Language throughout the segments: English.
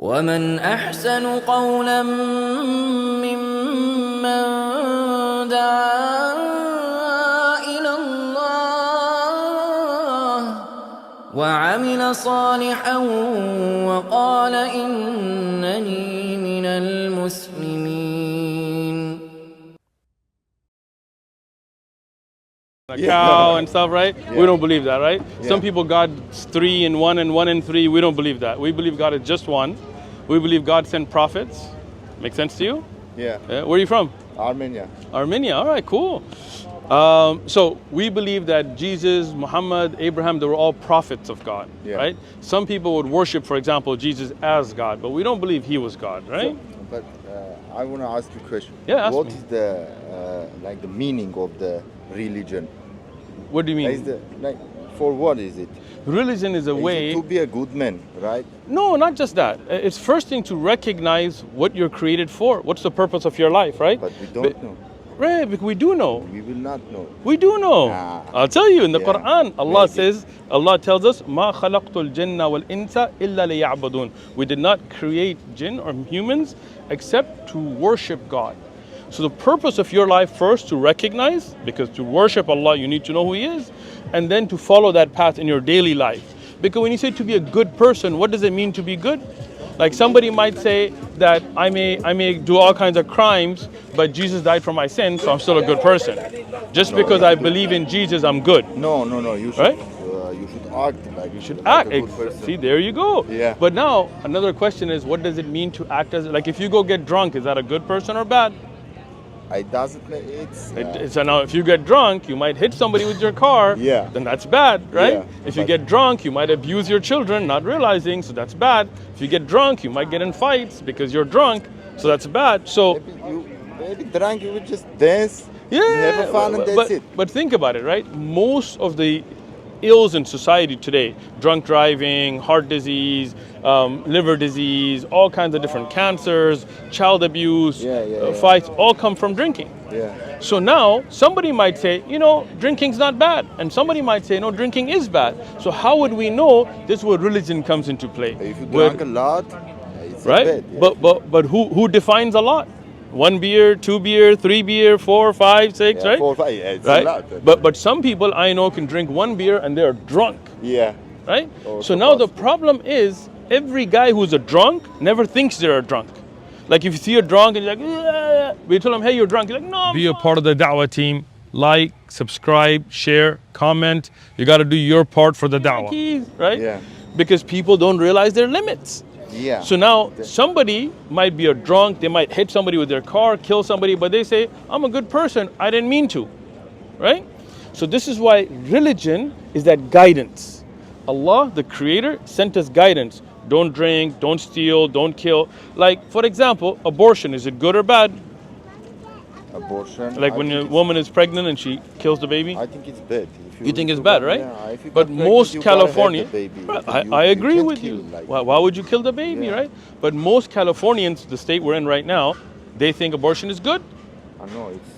ومن أحسن قولا ممن دعا إلى الله وعمل صالحا وقال إنني من المسلمين. A cow and stuff, right? Yeah. We don't believe that, right? Yeah. Some people God's 3 in 1 and 1 in 3. We don't believe that. We believe God is just one. We believe God sent prophets. Make sense to you? Yeah. Where are you from? Armenia. Armenia. All right, cool. So we believe that Jesus, Muhammad, Abraham, they were all prophets of God, right? Some people would worship, for example, Jesus as God, but we don't believe he was God, right? So, but I want to ask you a question. Yeah, ask What me. is the the meaning of the religion? What do you mean? For what is it? Religion is a way to be a good man, right? No, not just that. It's first thing to recognize what you're created for. What's the purpose of your life, right? But we don't know. Right, because we do know. We will not know. We do know. I'll tell you in the Quran, Allah says, Allah tells us, "Ma khalaqtul jinna wal insa illa liya'budun." We did not create jinn or humans except to worship God. So the purpose of your life first to recognize, because to worship Allah you need to know who He is, and then to follow that path in your daily life. Because when you say to be a good person, what does it mean to be good? Like somebody might say that I may do all kinds of crimes, but Jesus died for my sins, so I'm still a good person. Just because I believe in Jesus, I'm good. No. You should, right? You should act like you should like act. a good person. See, there you go. Yeah. But now another question is, what does it mean to act as like if you go get drunk, is that a good person or bad? It doesn't. So now, if you get drunk, you might hit somebody with your car. Yeah. Then that's bad, right? Yeah, if you get drunk, you might abuse your children, not realizing, so that's bad. If you get drunk, you might get in fights because you're drunk, so that's bad. So maybe drunk, you would just dance, have fun, and that's it. But think about it, right? Most of the ills in society today, drunk driving, heart disease, liver disease, all kinds of different cancers, child abuse, fights, all come from drinking. Yeah. So now somebody might say, drinking's not bad. And somebody might say, no, drinking is bad. So how would we know? This is where religion comes into play. If you drink a lot, it's right? bad. Yeah. But who defines a lot? 1 beer, 2 beer, 3 beer, 4, 5, 6, right? 4, 5, it's right? a lot. But some people I know can drink 1 beer and they're drunk. Yeah. Right? So now the problem is, every guy who's a drunk never thinks they're a drunk. Like if you see a drunk and you're like, we tell him, hey, you're drunk. You're like, no. Be a part of the dawah team. Like, subscribe, share, comment. You got to do your part for the dawah. Right? Yeah. Because people don't realize their limits. Yeah. So now somebody might be a drunk, they might hit somebody with their car, kill somebody, but they say, I'm a good person, I didn't mean to, right? So this is why religion is that guidance. Allah, the creator, sent us guidance. Don't drink, don't steal, don't kill. Like, for example, abortion, is it good or bad? Abortion? Like when a woman is pregnant and she kills the baby? I think it's bad. You think it's bad, right? Yeah, but most California, I agree with you. Like why would you kill the baby, right? But most Californians, the state we're in right now, they think abortion is good. I know it's.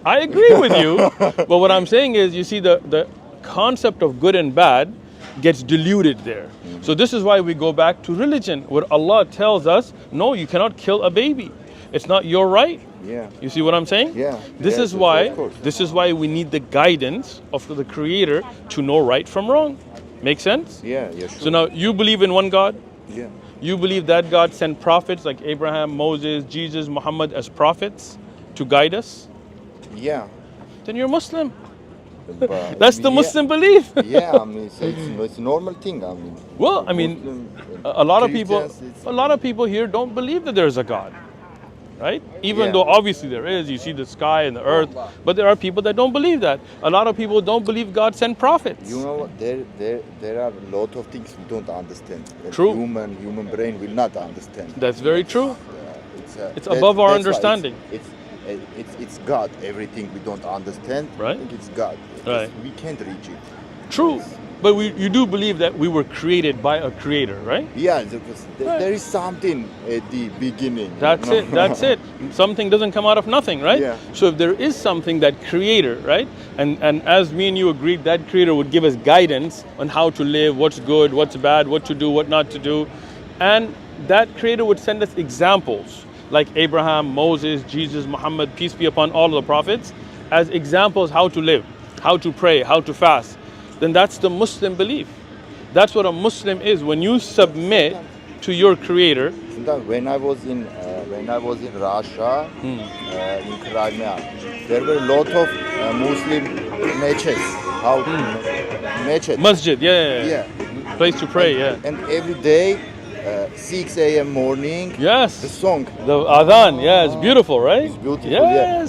I agree with you, but what I'm saying is, you see, the concept of good and bad gets diluted there. Mm-hmm. So this is why we go back to religion, where Allah tells us, no, you cannot kill a baby. It's not your right. Yeah. You see what I'm saying? Yeah. This is why we need the guidance of the Creator to know right from wrong. Make sense? Yeah, sure. So now you believe in one God? Yeah. You believe that God sent prophets like Abraham, Moses, Jesus, Muhammad as prophets to guide us? Yeah. Then you're Muslim. That's the Muslim belief. Yeah, I mean, it's a normal thing. I mean. Well, I mean, a lot of people here don't believe that there's a God. Right? Even though obviously there is, you see the sky and the earth, but there are people that don't believe that. A lot of people don't believe God sent prophets. You know what? There are a lot of things we don't understand. True. Human brain will not understand. That's very true. It's above our understanding. It's God. Everything we don't understand, right? I think it's God. Right. We can't reach it. True. But you do believe that we were created by a creator, right? Yeah, there is something at the beginning. That's it. That's it. Something doesn't come out of nothing, right? Yeah. So if there is something, that creator, right? And as me and you agreed, that creator would give us guidance on how to live, what's good, what's bad, what to do, what not to do. And that Creator would send us examples like Abraham, Moses, Jesus, Muhammad, peace be upon all of the prophets, as examples how to live, how to pray, how to fast. Then that's the Muslim belief. That's what a Muslim is. When you submit to your Creator. When I was in Russia, in Crimea, there were a lot of Muslim mechets. Masjid, yeah. Place to pray, and every day, 6 a.m. morning, yes, the song. The adhan, yeah, it's beautiful, right? It's beautiful, yeah.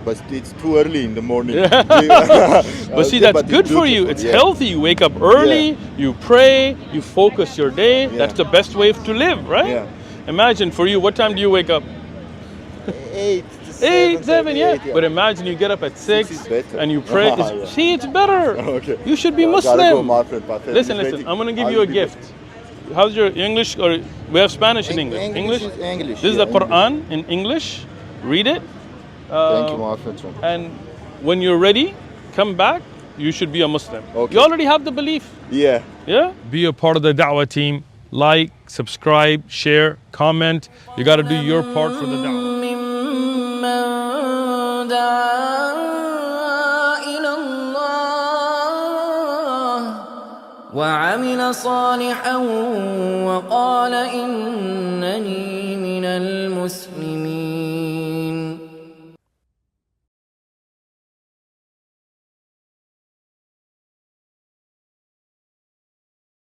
But it's too early in the morning. Yeah. But see, that's good for you. It's healthy. You wake up early, you pray, you focus your day. That's the best way to live, right? Yeah. Imagine for you, what time do you wake up? 8, 7, yeah. But imagine you get up at 6 and you pray. See, it's better. Okay. You should be Muslim. Go, my friend, listen, I'm going to give you a gift. How's your English? Or we have Spanish and English. English is English. This is the Quran in English. Read it. Thank you, my friend. And when you're ready, come back. You should be a Muslim. Okay. You already have the belief. Yeah. Yeah? Be a part of the da'wah team. Like, subscribe, share, comment. You got to do your part for the da'wah. وعمل صالحا وقال إن